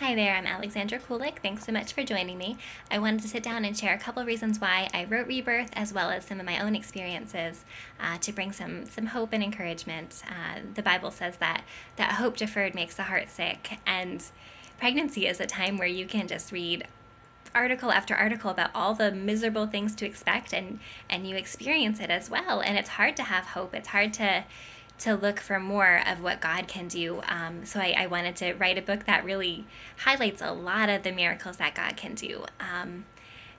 Hi there, I'm Alexandra Kulik. Thanks so much for joining me. I wanted to sit down and share a couple reasons why I wrote Rebirth, as well as some of my own experiences to bring some hope and encouragement. The Bible says that hope deferred makes the heart sick, and pregnancy is a time where you can just read article after article about all the miserable things to expect, and you experience it as well, and it's hard to have hope. It's hard to look for more of what God can do. So I wanted to write a book that really highlights a lot of the miracles that God can do.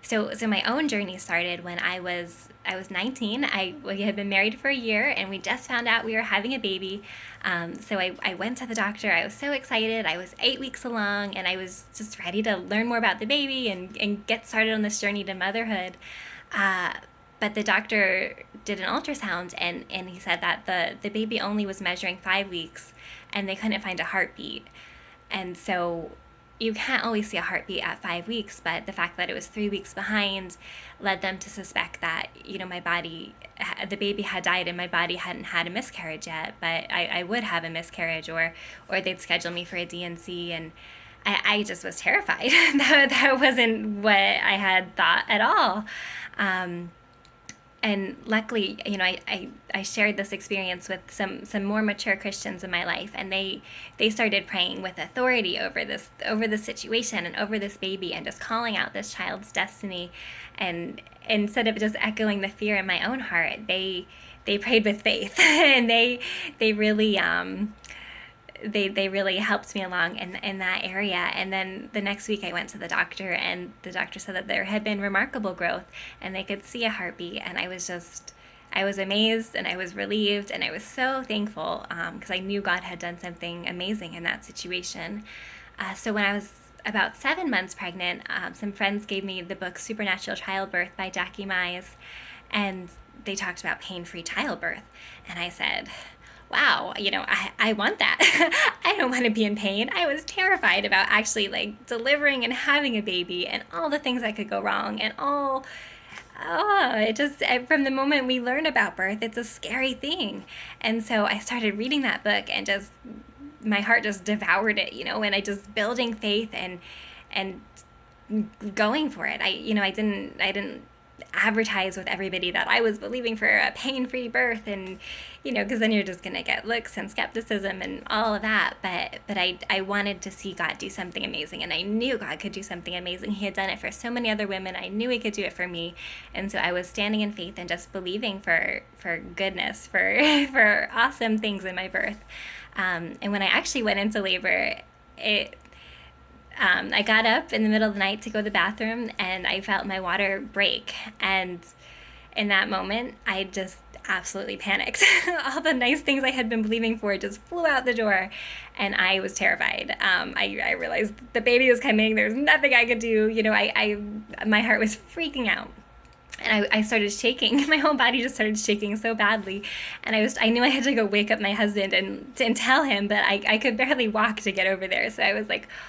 So my own journey started when I was 19. We had been married for a year, and we just found out we were having a baby. So I went to the doctor. I was so excited. I was 8 weeks along, and I was just ready to learn more about the baby and get started on this journey to motherhood. But the doctor did an ultrasound, and he said that the baby only was measuring 5 weeks, and they couldn't find a heartbeat. And so you can't always see a heartbeat at 5 weeks, but the fact that it was 3 weeks behind led them to suspect that, the baby had died and my body hadn't had a miscarriage yet, but I would have a miscarriage, or they'd schedule me for a D&C, and I just was terrified. That wasn't what I had thought at all. And luckily, I shared this experience with some more mature Christians in my life, and they started praying with authority over this situation and over this baby, and just calling out this child's destiny. And instead of just echoing the fear in my own heart, they prayed with faith, and they really they really helped me along in that area. And then the next week I went to the doctor, and the doctor said that there had been remarkable growth, and they could see a heartbeat. And I was amazed, and I was relieved, and I was so thankful, because I knew God had done something amazing in that situation. So when I was about 7 months pregnant, some friends gave me the book Supernatural Childbirth by Jackie Mize, and they talked about pain-free childbirth. And I said, wow, I want that. I don't want to be in pain. I was terrified about actually delivering and having a baby, and all the things that could go wrong, and from the moment we learn about birth, it's a scary thing. And so I started reading that book, and just my heart just devoured it, and I just building faith and going for it. I didn't advertise with everybody that I was believing for a pain-free birth, and because then you're just gonna get looks and skepticism and all of that. But I wanted to see God do something amazing, and I knew God could do something amazing. He had done it for so many other women. I knew He could do it for me, and so I was standing in faith and just believing for goodness, for awesome things in my birth. And when I actually went into labor, I got up in the middle of the night to go to the bathroom, and I felt my water break. And in that moment, I just absolutely panicked. All the nice things I had been believing for just flew out the door, and I was terrified. I realized the baby was coming. There was nothing I could do. My heart was freaking out. And I started shaking. My whole body just started shaking so badly. And I knew I had to go wake up my husband and tell him, but I could barely walk to get over there. So I was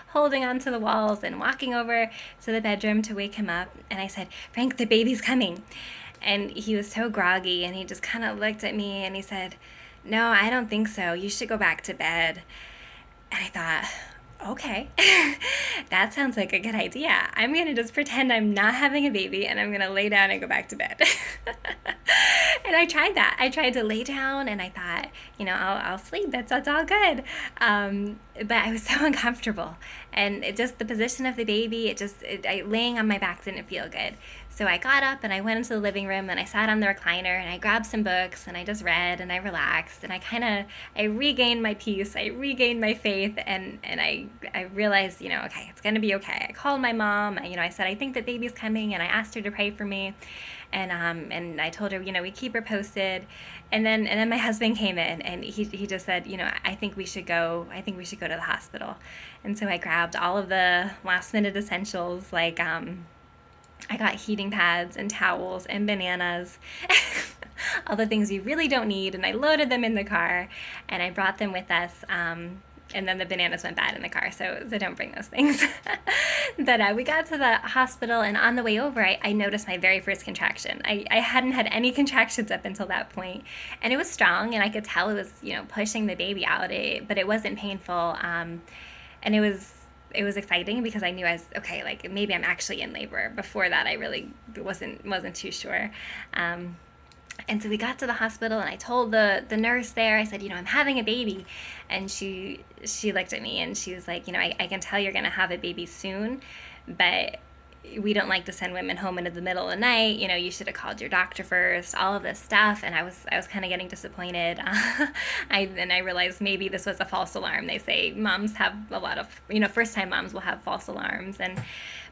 holding onto the walls and walking over to the bedroom to wake him up. And I said, Frank, the baby's coming. And he was so groggy, and he just kind of looked at me, and he said, no, I don't think so. You should go back to bed. And I thought, okay, that sounds like a good idea. I'm going to just pretend I'm not having a baby, and I'm going to lay down and go back to bed. And I tried that. I tried to lay down, and I thought, I'll sleep. That's all good. But I was so uncomfortable. And the position of the baby, laying on my back didn't feel good. So I got up, and I went into the living room, and I sat on the recliner, and I grabbed some books, and I just read, and I relaxed, and I regained my peace. I regained my faith, and I realized, okay, it's going to be okay. I called my mom. I said, I think the baby's coming, and I asked her to pray for me. And I told her, we keep her posted. And then my husband came in, and he just said, I think we should go to the hospital. And so I grabbed all of the last minute essentials, I got heating pads and towels and bananas, all the things you really don't need, and I loaded them in the car, and I brought them with us. And then the bananas went bad in the car, so don't bring those things. But we got to the hospital, and on the way over, I noticed my very first contraction. I hadn't had any contractions up until that point, and it was strong, and I could tell it was pushing the baby out, but it wasn't painful. And it was exciting because I knew I was okay, like maybe I'm actually in labor. Before that, I really wasn't too sure. And so we got to the hospital, and I told the nurse there, I said, I'm having a baby. And she looked at me and she was like, I can tell you're going to have a baby soon, but we don't like to send women home into the middle of the night. You should have called your doctor first, all of this stuff. And I was kind of getting disappointed. I realized maybe this was a false alarm. They say moms have a lot of, first time moms will have false alarms.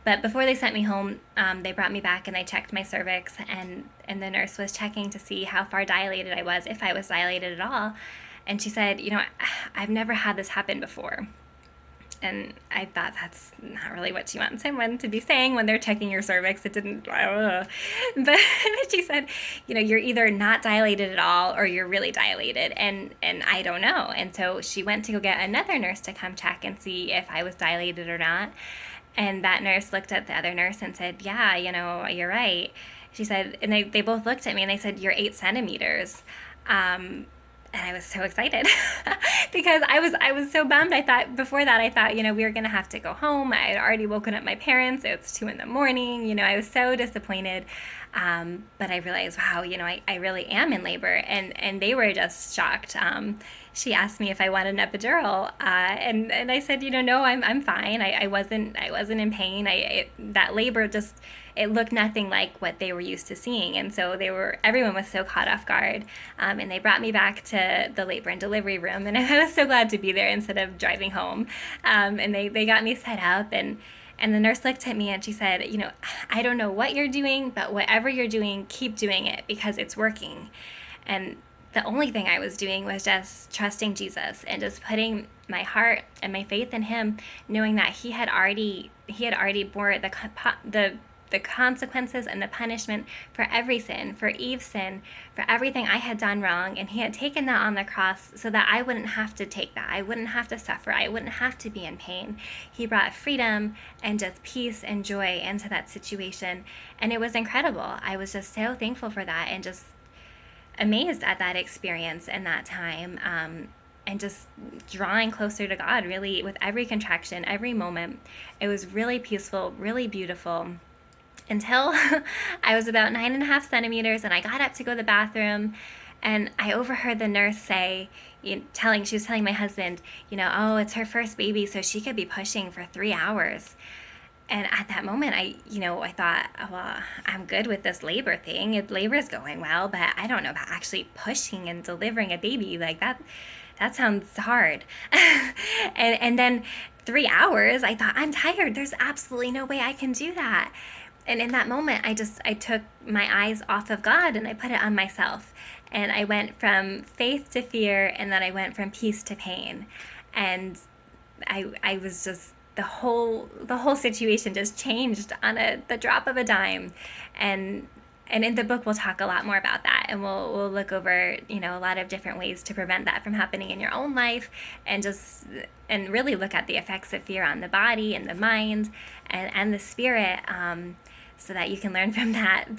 But before they sent me home, they brought me back and they checked my cervix, and the nurse was checking to see how far dilated I was, if I was dilated at all. And she said, I've never had this happen before. And I thought that's not really what you want someone to be saying when they're checking your cervix. It didn't, but she said, you're either not dilated at all or you're really dilated. And I don't know. And so she went to go get another nurse to come check and see if I was dilated or not. And that nurse looked at the other nurse and said, yeah, you're right. She said, and they both looked at me and they said, you're 8 centimeters. And I was so excited because I was so bummed. Before that, I thought, we were going to have to go home. I had already woken up my parents. It's 2 a.m. I was so disappointed. But I realized, wow, I really am in labor, and they were just shocked. She asked me if I wanted an epidural, and I said, no, I'm fine. I wasn't in pain. That labor just, it looked nothing like what they were used to seeing, and so everyone was so caught off guard. And they brought me back to the labor and delivery room, and I was so glad to be there instead of driving home. And they got me set up, and the nurse looked at me and she said, I don't know what you're doing, but whatever you're doing, keep doing it because it's working. And the only thing I was doing was just trusting Jesus and just putting my heart and my faith in him, knowing that he had already bore the consequences and the punishment for every sin, for Eve's sin, for everything I had done wrong. And he had taken that on the cross so that I wouldn't have to take that. I wouldn't have to suffer. I wouldn't have to be in pain. He brought freedom and just peace and joy into that situation. And it was incredible. I was just so thankful for that and just amazed at that experience and that time. And just drawing closer to God, really, with every contraction, every moment. It was really peaceful, really beautiful. Until I was about 9.5 centimeters and I got up to go to the bathroom, and I overheard the nurse say, she was telling my husband, oh, it's her first baby, so she could be pushing for 3 hours. And at that moment, I thought, oh, well, I'm good with this labor thing. Labor is going well, but I don't know about actually pushing and delivering a baby like that. That sounds hard. and then 3 hours, I thought, I'm tired. There's absolutely no way I can do that. And in that moment, I took my eyes off of God and I put it on myself. And I went from faith to fear, and then I went from peace to pain. And I was just, the whole situation just changed on the drop of a dime. And in the book, we'll talk a lot more about that, and we'll look over, a lot of different ways to prevent that from happening in your own life, and really look at the effects of fear on the body and the mind and the spirit, so that you can learn from that.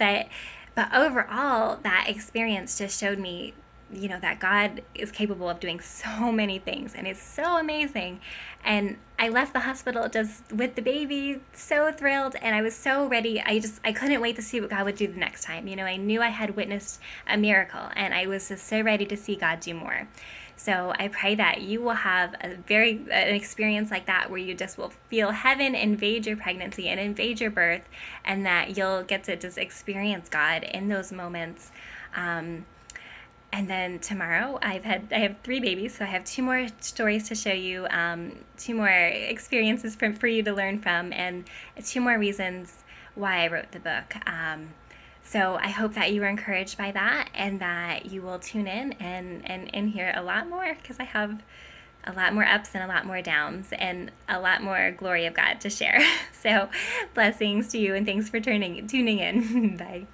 But overall, that experience just showed me, that God is capable of doing so many things, and it's so amazing. And I left the hospital just with the baby, so thrilled, and I was so ready. I couldn't wait to see what God would do the next time. I knew I had witnessed a miracle, and I was just so ready to see God do more. So I pray that you will have an experience like that, where you just will feel heaven invade your pregnancy and invade your birth, and that you'll get to just experience God in those moments. And then tomorrow, I have 3 babies, so I have 2 more stories to show you, 2 more experiences for you to learn from, and 2 more reasons why I wrote the book. So I hope that you were encouraged by that, and that you will tune in and hear a lot more, because I have a lot more ups and a lot more downs and a lot more glory of God to share. So blessings to you, and thanks for tuning in. Bye.